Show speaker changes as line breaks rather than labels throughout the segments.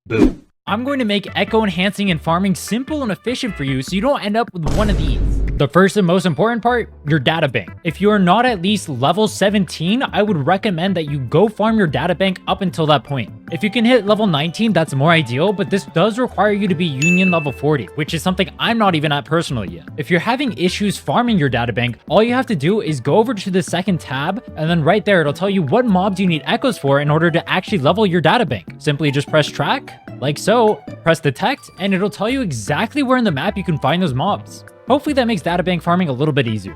Boom. I'm going to make echo enhancing and farming simple and efficient for you so you don't end up with one of these. The first and most important part, your data bank. If you are not at least level 17, I would recommend that you go farm your data bank up until that point. If you can hit level 19, that's more ideal, but this does require you to be union level 40, which is something I'm not even at personally yet. If you're having issues farming your data bank, all you have to do is go over to the second tab, and then right there, it'll tell you what mobs you need echoes for in order to actually level your data bank. Simply just press track, like so, press detect, and it'll tell you exactly where in the map you can find those mobs. Hopefully that makes databank farming a little bit easier.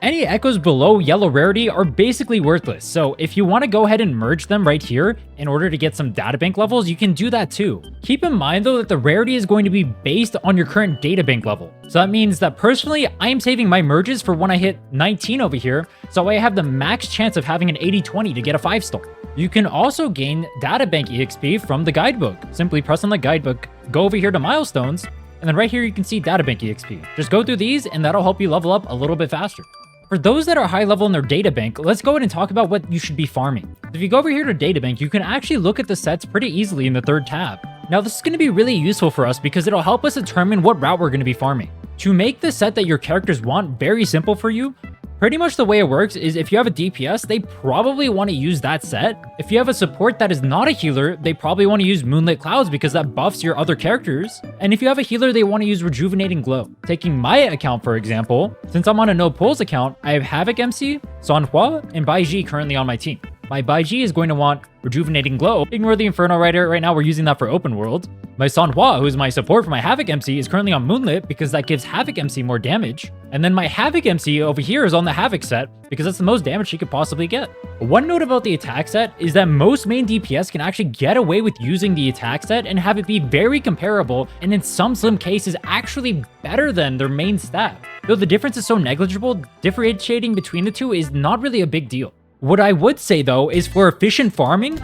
Any echoes below yellow rarity are basically worthless, so if you want to go ahead and merge them right here in order to get some databank levels, you can do that too. Keep in mind though that the rarity is going to be based on your current databank level. So that means that personally, I am saving my merges for when I hit 19 over here, so I have the max chance of having an 80-20 to get a 5-star. You can also gain databank EXP from the guidebook. Simply press on the guidebook, go over here to milestones, and then right here you can see databank EXP. Just go through these and that'll help you level up a little bit faster. For those that are high level in their databank, let's go ahead and talk about what you should be farming. If you go over here to databank, you can actually look at the sets pretty easily in the third tab. Now this is going to be really useful for us because it'll help us determine what route we're going to be farming. To make the set that your characters want very simple for you, pretty much the way it works is if you have a DPS, they probably want to use that set. If you have a support that is not a healer, they probably want to use Moonlit Clouds because that buffs your other characters. And if you have a healer, they want to use Rejuvenating Glow. Taking my account, for example, since I'm on a no polls account, I have Havoc MC, Sanhua, and Baiji currently on my team. My Baiji is going to want Rejuvenating Glow. Ignore the Inferno Rider, right now we're using that for open world. My Sanhua, who is my support for my Havoc MC, is currently on Moonlit because that gives Havoc MC more damage. And then my Havoc MC over here is on the Havoc set because that's the most damage she could possibly get. One note about the attack set is that most main DPS can actually get away with using the attack set and have it be very comparable, and in some slim cases actually better than their main stat. Though the difference is so negligible, differentiating between the two is not really a big deal. What I would say though is for efficient farming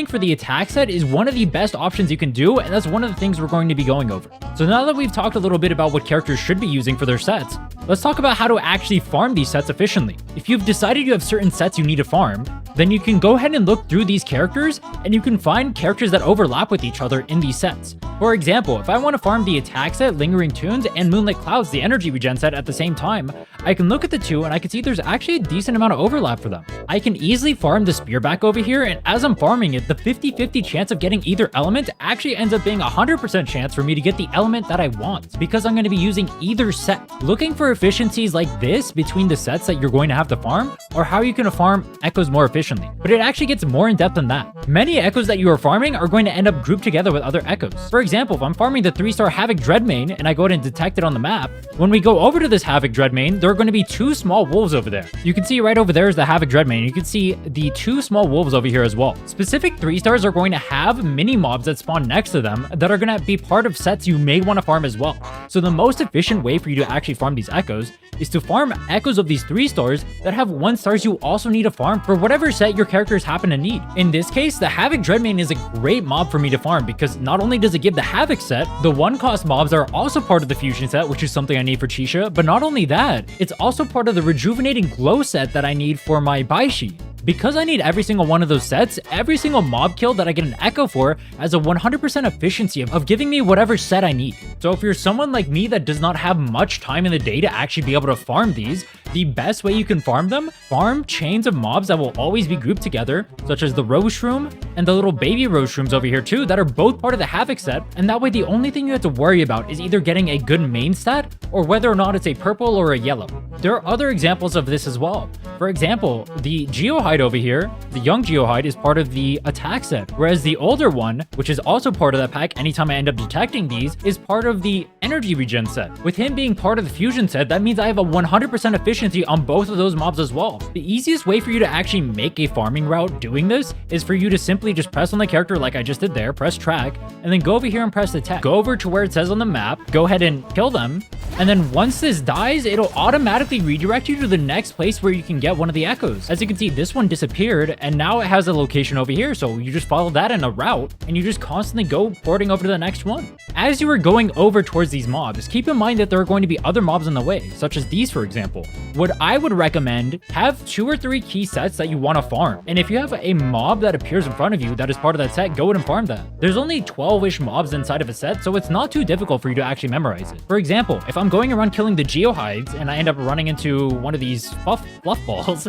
for the attack set is one of the best options you can do, and that's one of the things we're going to be going over. So now that we've talked a little bit about what characters should be using for their sets, let's talk about how to actually farm these sets efficiently. If you've decided you have certain sets you need to farm, then you can go ahead and look through these characters and you can find characters that overlap with each other in these sets. For example, if I want to farm the attack set, Lingering Tunes, and Moonlit Clouds, the energy regen set at the same time, I can look at the two and I can see there's actually a decent amount of overlap for them. I can easily farm the Spearback over here, and as I'm farming it, the 50-50 chance of getting either element actually ends up being a 100% chance for me to get the element that I want because I'm going to be using either set. Looking for efficiencies like this between the sets that you're going to have to farm, or how you can farm echoes more efficiently. But it actually gets more in depth than that. Many echoes that you are farming are going to end up grouped together with other echoes. For example, if I'm farming the 3-star Havoc Dreadmane and I go ahead and detect it on the map, when we go over to this Havoc Dreadmane, there are going to be 2 small wolves over there. You can see right over there is the Havoc Dreadmane. You can see the 2 small wolves over here as well. Specific 3-stars are going to have mini mobs that spawn next to them that are going to be part of sets you may want to farm as well. So the most efficient way for you to actually farm these echoes is to farm echoes of these 3-stars that have 1-stars you also need to farm for whatever set your characters happen to need. In this case, the Havoc Dreadmane is a great mob for me to farm because not only does it give the Havoc set, the 1-cost mobs are also part of the fusion set, which is something I need for Chisha, but not only that, it's also part of the Rejuvenating Glow set that I need for my Baishi. Because I need every single one of those sets, every single mob kill that I get an echo for has a 100% efficiency of giving me whatever set I need. So if you're someone like me that does not have much time in the day to actually be able to farm these, the best way you can farm them, farm chains of mobs that will always be grouped together, such as the Rose Shroom and the little baby Rose Shrooms over here too, that are both part of the Havoc set, and that way the only thing you have to worry about is either getting a good main stat or whether or not it's a purple or a yellow. There are other examples of this as well. For example, the Geohide over here, the young Geohide, is part of the attack set, whereas the older one, which is also part of that pack anytime I end up detecting these, is part of the energy regen set. With him being part of the fusion set, that means I have a 100% efficiency on both of those mobs as well. The easiest way for you to actually make a farming route doing this is for you to simply just press on the character like I just did there, press track, and then go over here and press attack. Go over to where it says on the map, go ahead and kill them, and then once this dies, it'll automatically redirect you to the next place where you can get one of the echoes. As you can see, this one disappeared, and now it has a location over here, so you just follow that in a route, and you just constantly go porting over to the next one. As you are going over towards these mobs, keep in mind that there are going to be other mobs in the way, such as these, for example. What I would recommend, have 2 or 3 key sets that you want to farm. And if you have a mob that appears in front of you that is part of that set, go ahead and farm that. There's only 12-ish mobs inside of a set, so it's not too difficult for you to actually memorize it. For example, if I'm going around killing the geohides and I end up running into one of these fluff balls,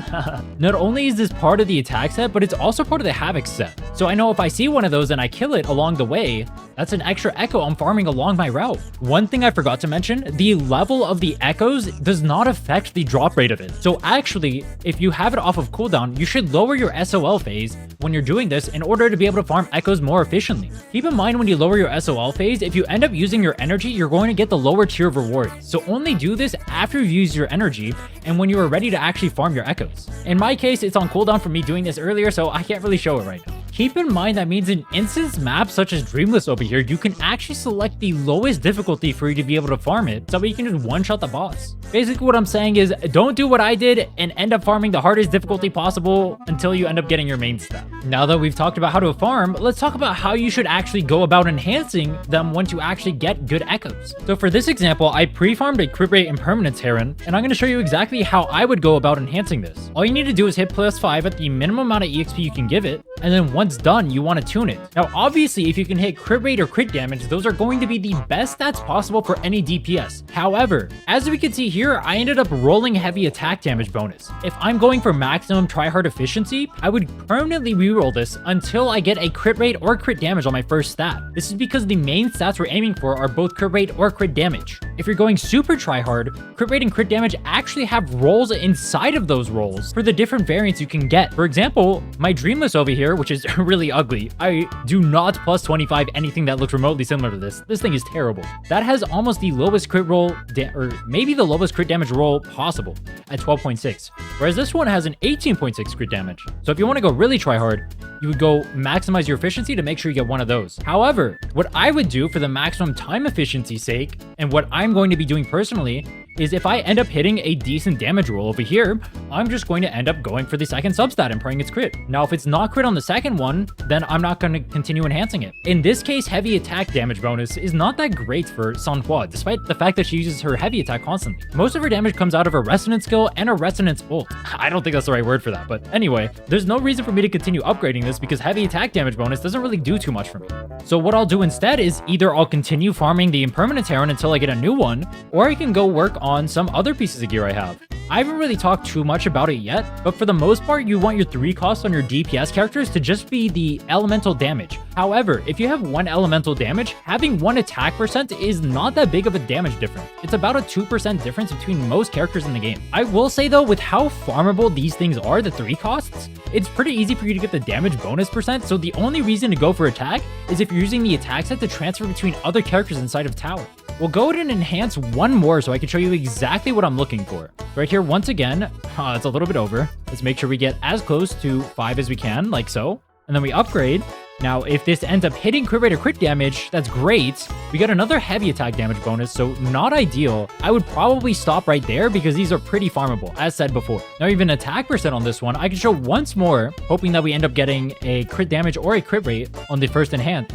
not only is this part of the attack set, but it's also part of the havoc set. So I know if I see one of those and I kill it along the way, that's an extra echo I'm farming along my route. One thing I forgot to mention, the level of the echoes does not affect the drop rate of it. So actually, if you have it off of cooldown, you should lower your SOL phase when you're doing this in order to be able to farm echoes more efficiently. Keep in mind when you lower your SOL phase, if you end up using your energy, you're going to get the lower tier of rewards. So only do this after you've used your energy and when you are ready to actually farm your echoes. In my case, it's on cooldown for me doing this earlier, so I can't really show it right now. Keep in mind that means in instance maps such as Dreamless over here, you can actually select the lowest difficulty for you to be able to farm it, so you can just one-shot the boss. Basically what I'm saying is, don't do what I did and end up farming the hardest difficulty possible until you end up getting your main stat. Now that we've talked about how to farm, let's talk about how you should actually go about enhancing them once you actually get good echoes. So for this example, I pre-farmed a crit rate impermanence Rhinne, and I'm going to show you exactly how I would go about enhancing this. All you need to do is hit +5 at the minimum amount of EXP you can give it, and then once done, you want to tune it. Now, obviously, if you can hit crit rate or crit damage, those are going to be the best stats possible for any DPS. However, as we can see here, I ended up rolling heavy attack damage bonus. If I'm going for maximum tryhard efficiency, I would permanently reroll this until I get a crit rate or crit damage on my first stat. This is because the main stats we're aiming for are both crit rate or crit damage. If you're going super tryhard, crit rate and crit damage actually have rolls inside of those rolls for the different variants you can get. For example, my Dreamless over here, which is really ugly. I do not +25 anything that looks remotely similar to this. This thing is terrible. That has almost the lowest crit roll, or maybe the lowest crit damage roll possible at 12.6. Whereas this one has an 18.6 crit damage. So if you want to go really try hard, you would go maximize your efficiency to make sure you get one of those. However, what I would do for the maximum time efficiency sake, and what I'm going to be doing personally, is if I end up hitting a decent damage roll over here, I'm just going to end up going for the second substat and praying it's crit. Now, if it's not crit on the second one, then I'm not going to continue enhancing it. In this case, heavy attack damage bonus is not that great for Sanhua, despite the fact that she uses her heavy attack constantly. Most of her damage comes out of her resonance skill and her resonance ult. I don't think that's the right word for that, but anyway, there's no reason for me to continue upgrading this because heavy attack damage bonus doesn't really do too much for me. So what I'll do instead is either I'll continue farming the impermanence Rhinne until I get a new one, or I can go work on some other pieces of gear I have. I haven't really talked too much about it yet, but for the most part, you want your 3 costs on your DPS characters to just be the elemental damage. However, if you have 1 elemental damage, having 1 attack percent is not that big of a damage difference. It's about a 2% difference between most characters in the game. I will say though, with how farmable these things are, the 3 costs, it's pretty easy for you to get the damage bonus percent, so the only reason to go for attack is if you're using the attack set to transfer between other characters inside of tower. We'll go ahead and enhance one more so I can show you exactly what I'm looking for. Right here, once again, it's a little bit over. Let's make sure we get as close to 5 as we can, like so. And then we upgrade. Now, if this ends up hitting crit rate or crit damage, that's great. We got another heavy attack damage bonus, so not ideal. I would probably stop right there because these are pretty farmable, as said before. Now, even attack percent on this one, I can show once more, hoping that we end up getting a crit damage or a crit rate on the first enhance.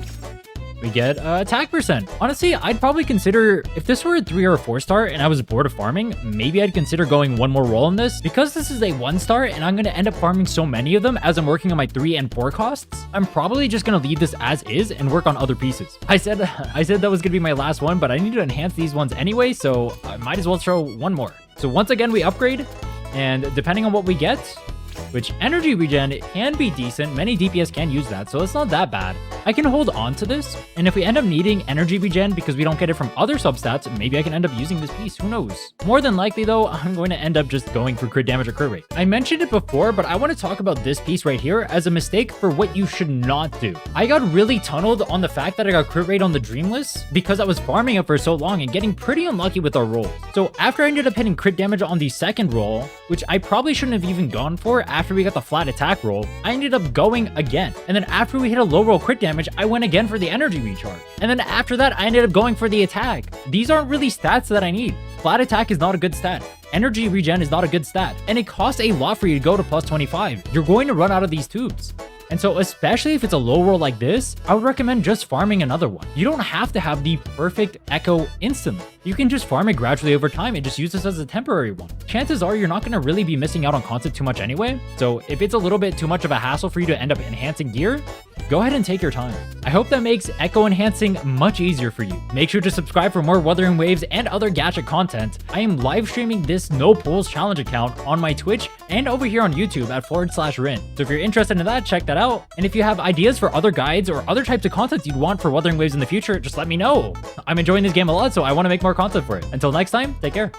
We get attack percent. Honestly, I'd probably consider, if this were a 3 or a 4 star and I was bored of farming, maybe I'd consider going one more roll on this. Because this is a 1 star and I'm going to end up farming so many of them as I'm working on my 3 and 4 costs, I'm probably just going to leave this as is and work on other pieces. I said that was going to be my last one, but I need to enhance these ones anyway, so I might as well show one more. So once again, we upgrade, and depending on what we get, which energy regen can be decent. Many DPS can use that, so it's not that bad. I can hold on to this, and if we end up needing energy regen because we don't get it from other substats, maybe I can end up using this piece. Who knows? More than likely, though, I'm going to end up just going for crit damage or crit rate. I mentioned it before, but I want to talk about this piece right here as a mistake for what you should not do. I got really tunneled on the fact that I got crit rate on the Dreamless because I was farming it for so long and getting pretty unlucky with our rolls. So after I ended up hitting crit damage on the second roll, which I probably shouldn't have even gone for after we got the flat attack roll, I ended up going again. And then after we hit a low roll crit damage, I went again for the energy recharge. And then after that, I ended up going for the attack. These aren't really stats that I need. Flat attack is not a good stat. Energy regen is not a good stat. And it costs a lot for you to go to +25. You're going to run out of these tubes. And so especially if it's a low roll like this, I would recommend just farming another one. You don't have to have the perfect echo instantly. You can just farm it gradually over time and just use this as a temporary one. Chances are you're not going to really be missing out on content too much anyway. So if it's a little bit too much of a hassle for you to end up enhancing gear, go ahead and take your time. I hope that makes echo enhancing much easier for you. Make sure to subscribe for more Wuthering Waves and other gadget content. I am live streaming this No Polls Challenge account on my Twitch and over here on YouTube at /Rhinne. So if you're interested in that, check that out. And if you have ideas for other guides or other types of content you'd want for Wuthering Waves in the future, just let me know. I'm enjoying this game a lot, so I want to make more content for it. Until next time, take care.